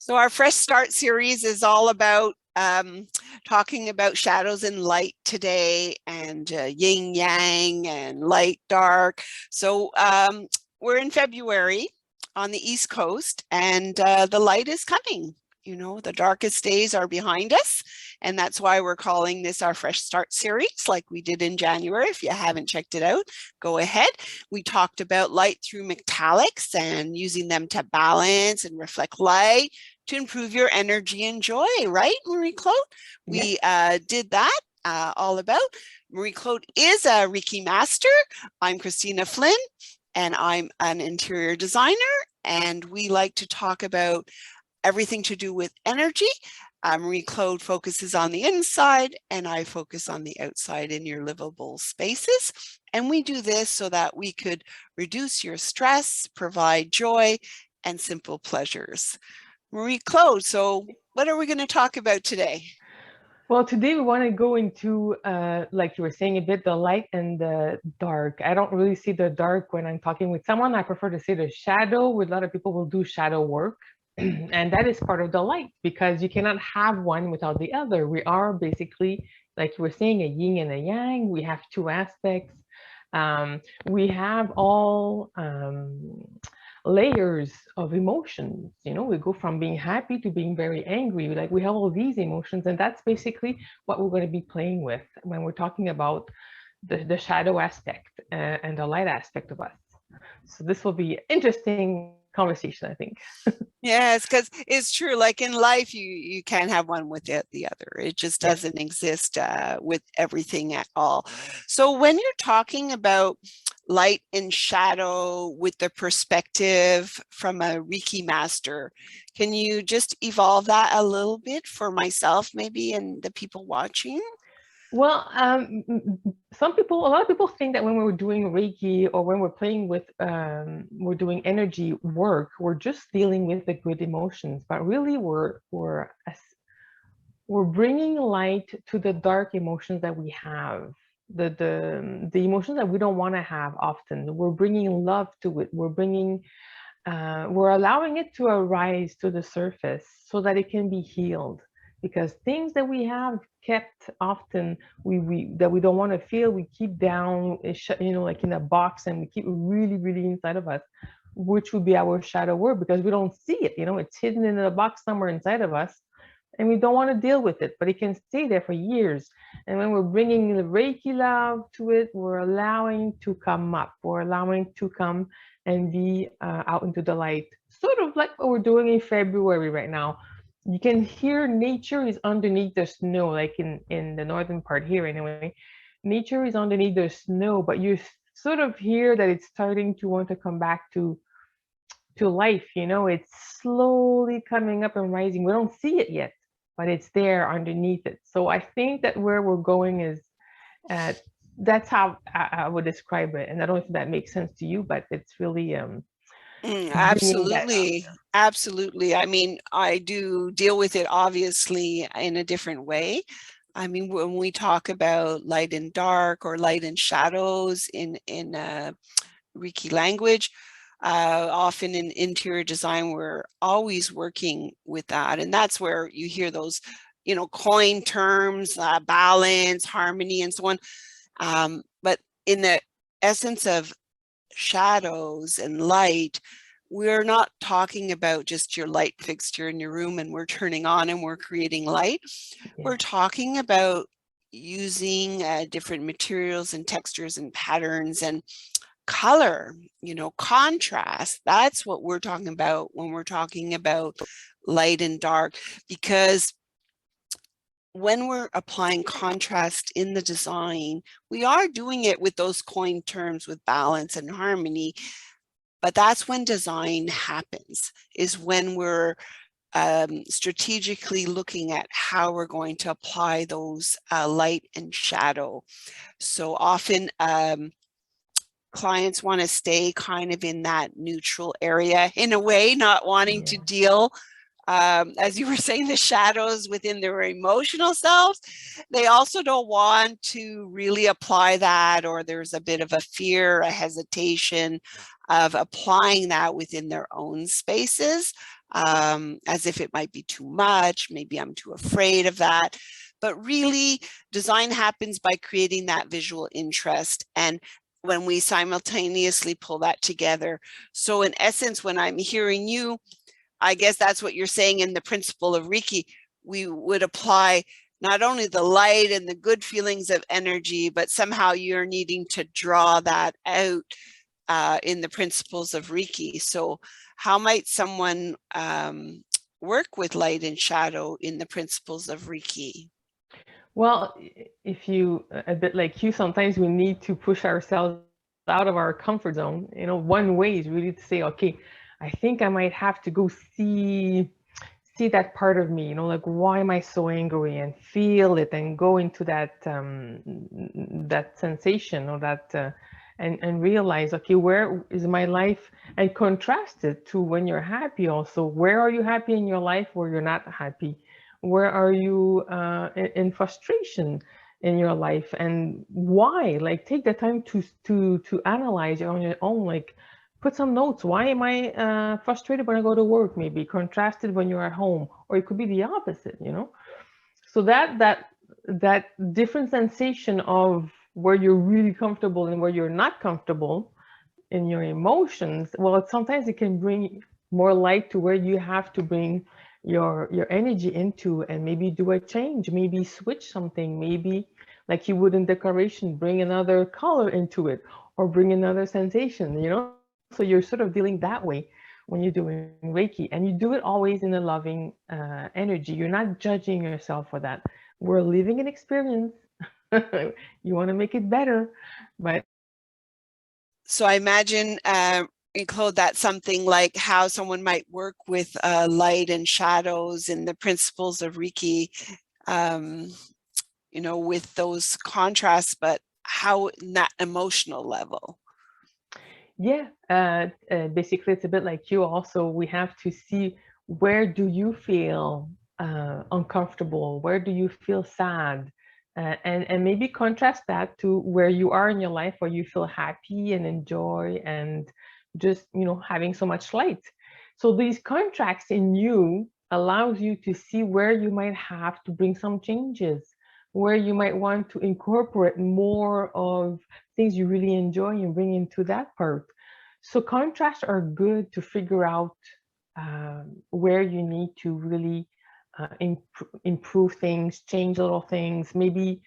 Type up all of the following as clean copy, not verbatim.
So our Fresh Start series is all about talking about shadows and light today, and yin yang and light dark. So we're in February on the East Coast, and the light is coming. You know, the darkest days are behind us, and that's why we're calling this our Fresh Start series, like we did in January. If you haven't checked it out, go ahead. We talked about light through metallics and using them to balance and reflect light to improve your energy and joy, right, Marie-Claude? We did that all about. Marie-Claude is a Reiki master. I'm Christina Flynn, and I'm an interior designer, and we like to talk about everything to do with energy. Marie-Claude focuses on the inside, and I focus on the outside in your livable spaces. And we do this so that we could reduce your stress, provide joy, and simple pleasures. Marie-Claude, so what are we going to talk about today? Well, today we want to go into, like you were saying, a bit the light and the dark. I don't really see the dark when I'm talking with someone. I prefer to say the shadow. With a lot of people will do shadow work. And that is part of the light, because you cannot have one without the other. We are basically, like you were saying, a yin and a yang. We have two aspects. We have all layers of emotions. You know, we go from being happy to being very angry. Like, we have all these emotions, and that's basically what we're going to be playing with when we're talking about the shadow aspect and the light aspect of us. So this will be interesting conversation, I think. Yes, because it's true. Like in life, you can't have one without the other. It just doesn't exist with everything at all. So when you're talking about light and shadow with the perspective from a Reiki master, can you just evolve that a little bit for myself, maybe, and the people watching? Well, a lot of people think that when we're doing Reiki or when we're playing with, we're doing energy work, we're just dealing with the good emotions, but really we're bringing light to the dark emotions that we have, the emotions that we don't want to have often. We're bringing love to it. We're allowing it to arise to the surface so that it can be healed. Because things that we have kept often, that we don't want to feel, we keep down, like in a box, and we keep really, really inside of us, which would be our shadow work, because we don't see it. It's hidden in a box somewhere inside of us, and we don't want to deal with it, but it can stay there for years. And when we're bringing the Reiki love to it, we're allowing to come up. We're allowing to come and be out into the light, sort of like what we're doing in February right now. You can hear nature is underneath the snow, like in the northern part here anyway. Nature is underneath the snow, but you sort of hear that it's starting to want to come back to life. It's slowly coming up and rising. We don't see it yet, but it's there underneath it. So I think that where we're going is, that's how I would describe it. And I don't know if that makes sense to you, but it's really Absolutely. Absolutely. I mean, I do deal with it obviously in a different way. I mean, when we talk about light and dark or light and shadows in Reiki language, often in interior design, we're always working with that. And that's where you hear those, coin terms, balance, harmony, and so on. But in the essence of shadows and light, we're not talking about just your light fixture in your room and we're turning on and we're creating light. We're talking about using different materials and textures and patterns and color, contrast. That's what we're talking about when we're talking about light and dark, because when we're applying contrast in the design, we are doing it with those coined terms with balance and harmony. But that's when design happens, is when we're strategically looking at how we're going to apply those light and shadow. So often clients want to stay kind of in that neutral area in a way, not wanting to deal, as you were saying, the shadows within their emotional selves. They also don't want to really apply that, or there's a bit of a fear, a hesitation of applying that within their own spaces. as if it might be too much. Maybe I'm too afraid of that. But really, design happens by creating that visual interest. And when we simultaneously pull that together. So in essence, when I'm hearing you, I guess that's what you're saying in the principle of Reiki, we would apply not only the light and the good feelings of energy, but somehow you're needing to draw that out in the principles of Reiki. So how might someone work with light and shadow in the principles of Reiki? Well, if you, a bit like you, sometimes we need to push ourselves out of our comfort zone. You know, one way is really to say, okay, I think I might have to go see that part of me, you know, like, why am I so angry, and feel it and go into that that sensation, or that and realize, okay, where is my life, and contrast it to when you're happy also. Where are you happy in your life, where you're not happy? Where are you in frustration in your life, and why? Like, take the time to analyze it on your own. Like, put some notes. Why am I frustrated when I go to work? Maybe contrasted when you're at home, or it could be the opposite, you know? So that different sensation of where you're really comfortable and where you're not comfortable in your emotions, well, sometimes it can bring more light to where you have to bring your energy into, and maybe do a change, maybe switch something, maybe like you would in decoration, bring another color into it, or bring another sensation, you know? So you're sort of dealing that way when you're doing Reiki, and you do it always in a loving energy. You're not judging yourself for that. We're living an experience. You want to make it better, but so I imagine, Claude, that's something like how someone might work with light and shadows in the principles of Reiki, you know, with those contrasts, but how in that emotional level. yeah, basically it's a bit like you also. We have to see, where do you feel uncomfortable? Where do you feel sad? And maybe contrast that to where you are in your life, where you feel happy and enjoy, and just, you know, having so much light. So these contrasts in you allows you to see where you might have to bring some changes, where you might want to incorporate more of things you really enjoy and bring into that part. So contrasts are good to figure out where you need to really improve things, change little things, maybe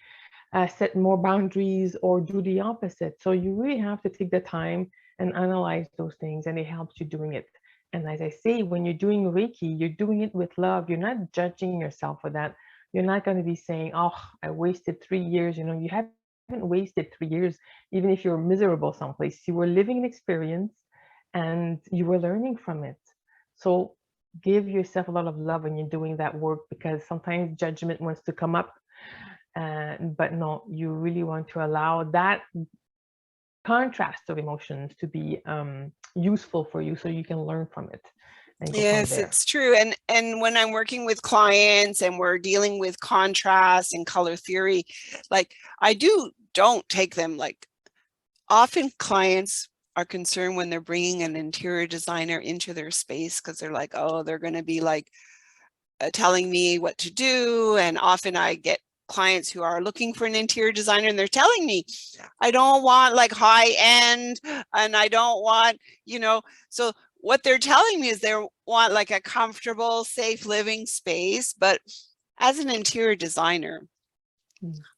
set more boundaries, or do the opposite. So you really have to take the time and analyze those things, and it helps you doing it. And as I say, when you're doing Reiki, you're doing it with love. You're not judging yourself for that. You're not going to be saying, oh, I wasted 3 years. You know, you haven't wasted 3 years, even if you're miserable someplace. You were living an experience, and you were learning from it. So give yourself a lot of love when you're doing that work, because sometimes judgment wants to come up. But no, you really want to allow that contrast of emotions to be useful for you, so you can learn from it and go from Yes, there. it's true. And when I'm working with clients and we're dealing with contrast and color theory, like I don't take them, like, often clients are concerned when they're bringing an interior designer into their space, because they're like, oh, they're going to be like telling me what to do. And often I get clients who are looking for an interior designer, and they're telling me, I don't want like high end, and I don't want, you know, so what they're telling me is they want like a comfortable, safe living space. But as an interior designer,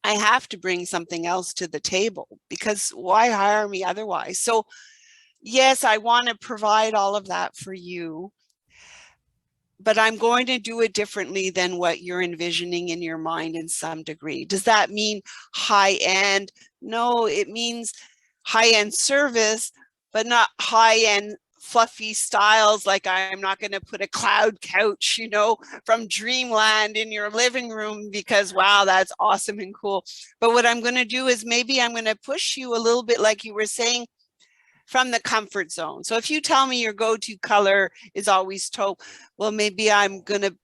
I have to bring something else to the table, because why hire me otherwise? So yes, I want to provide all of that for you, but I'm going to do it differently than what you're envisioning in your mind in some degree. Does that mean high end? No, it means high end service, but not high end fluffy styles. Like, I'm not going to put a cloud couch, you know, from dreamland in your living room, because wow, that's awesome and cool. But what I'm going to do is, maybe I'm going to push you a little bit, like you were saying, from the comfort zone. So if you tell me your go-to color is always taupe, well, maybe I'm going to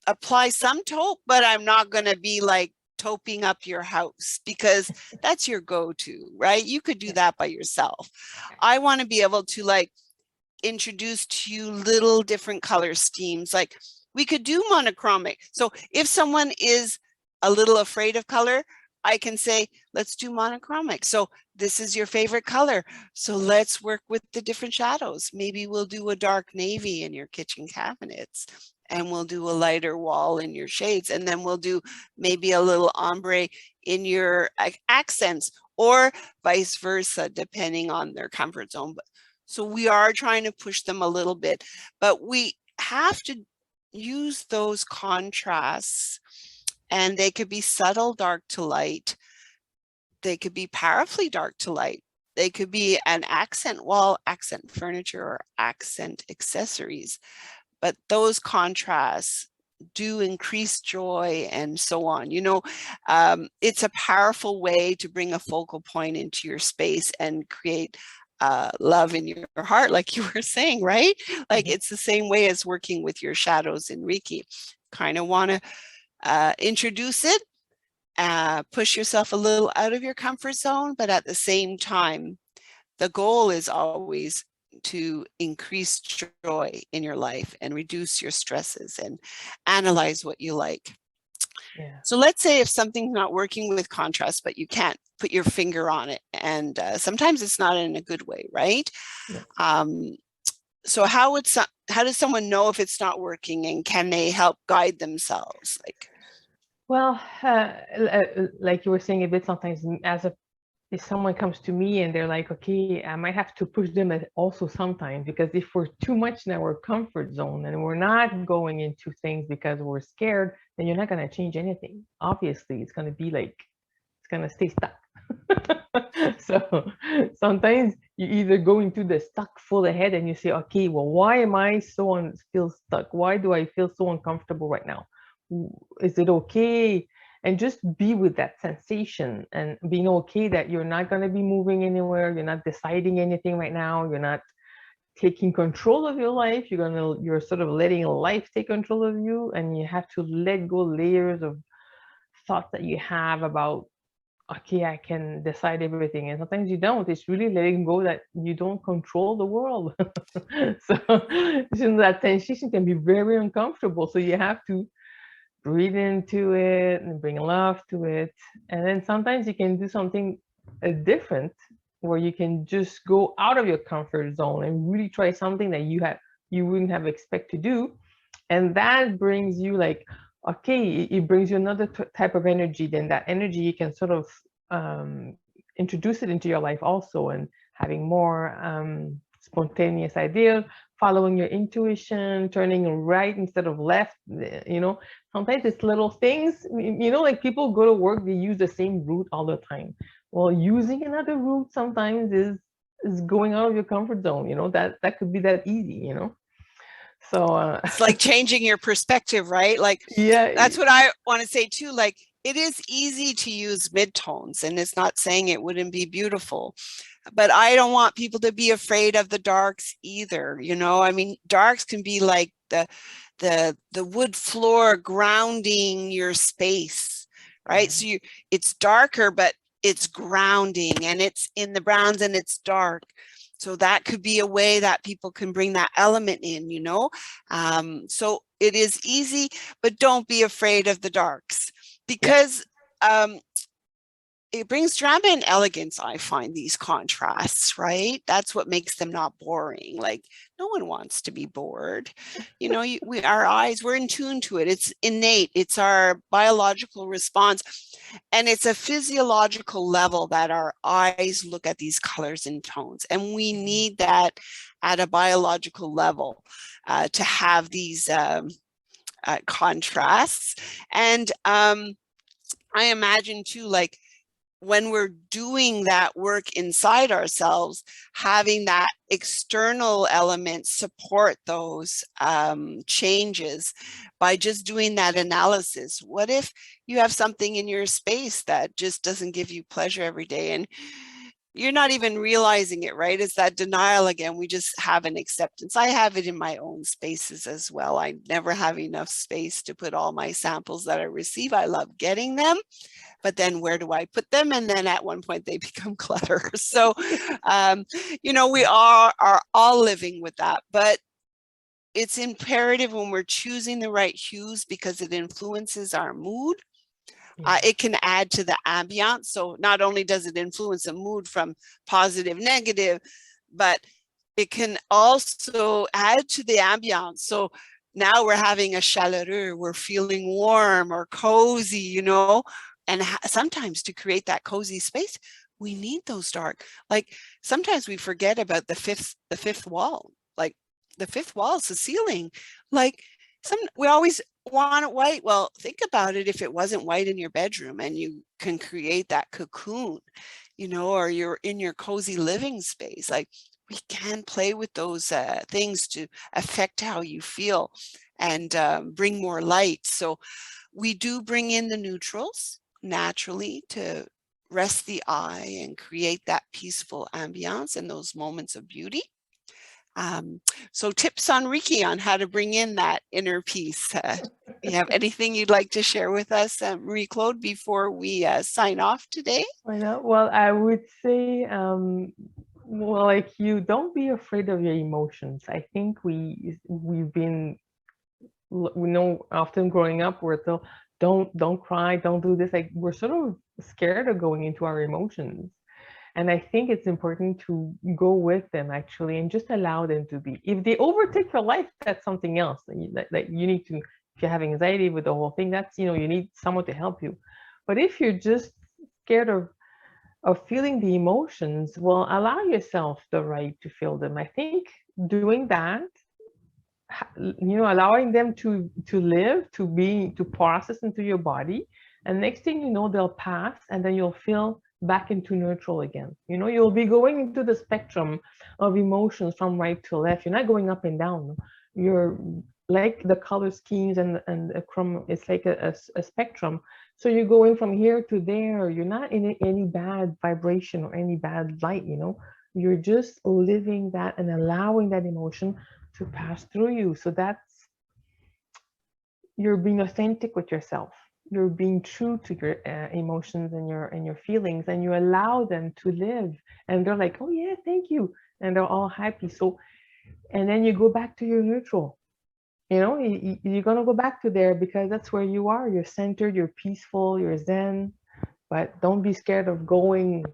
apply some taupe, but I'm not going to be like tauping up your house, because that's your go-to, right? You could do that by yourself. I want to be able to like introduce to you little different color schemes. Like we could do monochromic. So if someone is a little afraid of color, I can say, let's do monochromic. So this is your favorite color. So let's work with the different shadows. Maybe we'll do a dark navy in your kitchen cabinets, and we'll do a lighter wall in your shades. And then we'll do maybe a little ombre in your accents, or vice versa, depending on their comfort zone. But so we are trying to push them a little bit, but we have to use those contrasts, and they could be subtle dark to light. They could be powerfully dark to light. They could be an accent wall, accent furniture, or accent accessories. But those contrasts do increase joy and so on. You know, it's a powerful way to bring a focal point into your space and create love in your heart, like you were saying, right? Like it's the same way as working with your shadows in Reiki. Kind of want to introduce it, push yourself a little out of your comfort zone, but at the same time, the goal is always to increase joy in your life and reduce your stresses and analyze what you like. Yeah. So let's say if something's not working with contrast, but you can't put your finger on it, and sometimes it's not in a good way, right? Yeah. So how does someone know if it's not working, and can they help guide themselves? Like, well, like you were saying a bit, sometimes if someone comes to me and they're like, okay, I might have to push them also sometimes, because if we're too much in our comfort zone and we're not going into things because we're scared, then you're not going to change anything. Obviously, it's going to be like, it's going to stay stuck. So sometimes you either go into the stuck full ahead and you say, okay, well, why am I feel stuck? Why do I feel so uncomfortable right now? Is it okay? And just be with that sensation and being okay that you're not going to be moving anywhere. You're not deciding anything right now. You're not taking control of your life. You're sort of letting life take control of you, and you have to let go layers of thoughts that you have about, okay, I can decide everything. And sometimes you don't. It's really letting go that you don't control the world. So that sensation can be very uncomfortable. So you have to breathe into it and bring love to it. And then sometimes you can do something different, where you can just go out of your comfort zone and really try something that you wouldn't have expected to do. And that brings you like, okay, it brings you another type of energy. Then that energy, you can sort of introduce it into your life also, and having more spontaneous ideas, following your intuition, turning right instead of left. You know, sometimes it's little things, you know, like people go to work, they use the same route all the time. Well, using another route sometimes is going out of your comfort zone, you know, that could be that easy, you know. So it's like changing your perspective, right? Like, yeah, that's what I want to say too. Like, it is easy to use midtones, and it's not saying it wouldn't be beautiful, but I don't want people to be afraid of the darks either. You know, I mean, darks can be like the wood floor grounding your space, right? So it's darker, but it's grounding, and it's in the browns and it's dark. So that could be a way that people can bring that element in, you know. So it is easy, but don't be afraid of the darks, because it brings drama and elegance. I find these contrasts, right? That's what makes them not boring. Like, no one wants to be bored. You know, our eyes, we're in tune to it. It's innate. It's our biological response. And it's a physiological level that our eyes look at these colors and tones. And we need that at a biological level to have these contrasts. And I imagine too, like, when we're doing that work inside ourselves, having that external element support those changes by just doing that analysis. What if you have something in your space that just doesn't give you pleasure every day, and you're not even realizing it, right? It's that denial again. We just have an acceptance. I have it in my own spaces as well. I never have enough space to put all my samples that I receive. I love getting them, but then where do I put them? And then at one point they become clutter. So, you know, we are all living with that, but it's imperative when we're choosing the right hues because it influences our mood. It can add to the ambiance. So not only does it influence the mood from positive, negative, but it can also add to the ambiance. So now we're having a chaleureux, we're feeling warm or cozy, you know, and sometimes to create that cozy space, we need those dark. Like sometimes we forget about the fifth wall, like the fifth wall is the ceiling. Like we always want it white. Well, think about it. If it wasn't white in your bedroom and you can create that cocoon, you know, or you're in your cozy living space, like we can play with those things to affect how you feel and bring more light. So we do bring in the neutrals naturally to rest the eye and create that peaceful ambiance and those moments of beauty. So tips on Reiki on how to bring in that inner peace. You have anything you'd like to share with us, Marie-Claude, before we sign off today? Well, I would say, well, like you, don't be afraid of your emotions. I think we've been, we know, often growing up, we're told, don't cry, don't do this. Like we're sort of scared of going into our emotions. And I think it's important to go with them actually and just allow them to be. If they overtake your life, that's something else that you need to, if you have anxiety with the whole thing, that's, you know, you need someone to help you. But if you're just scared of feeling the emotions, well, allow yourself the right to feel them. I think doing that, you know, allowing them to live, to process into your body. And next thing you know, they'll pass and then you'll feel back into neutral again. You know, you'll be going into the spectrum of emotions from right to left. You're not going up and down. You're like the color schemes and the chrome, it's like a spectrum. So you're going from here to there. You're not in any bad vibration or any bad light, you know. You're just living that and allowing that emotion to pass through you. So that's, you're being authentic with yourself. You're being true to your emotions and your feelings, and you allow them to live. And they're like, oh yeah, thank you. And they're all happy. So, and then you go back to your neutral. You know, you're going to go back to there because that's where you are. You're centered, you're peaceful, you're zen. But don't be scared of going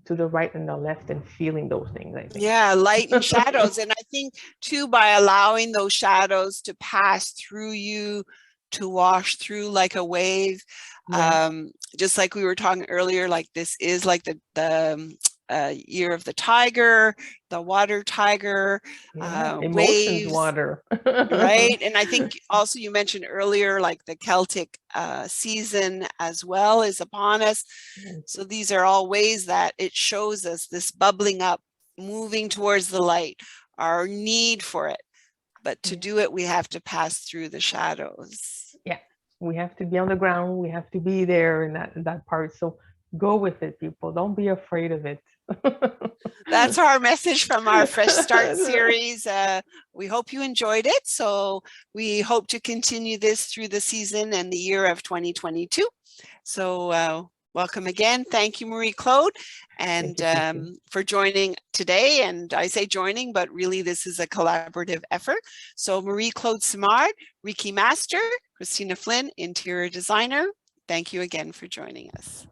to the right and the left and feeling those things, I think. Yeah, light and shadows. And I think too, by allowing those shadows to pass through you, to wash through like a wave, just like we were talking earlier, like this is like the year of the tiger, the water tiger, emotions waves, water. right? And I think also you mentioned earlier, like the Celtic season as well is upon us. So these are all ways that it shows us this bubbling up, moving towards the light, our need for it. But to do it, we have to pass through the shadows. Yeah, we have to be on the ground. We have to be there in that part. So go with it, people. Don't be afraid of it. That's our message from our Fresh Start series. We hope you enjoyed it. So we hope to continue this through the season and the year of 2022. So welcome again. Thank you, Marie-Claude, and for joining today. And I say joining, but really this is a collaborative effort. So Marie-Claude Simard, Reiki Master, Christina Flynn, Interior Designer. Thank you again for joining us.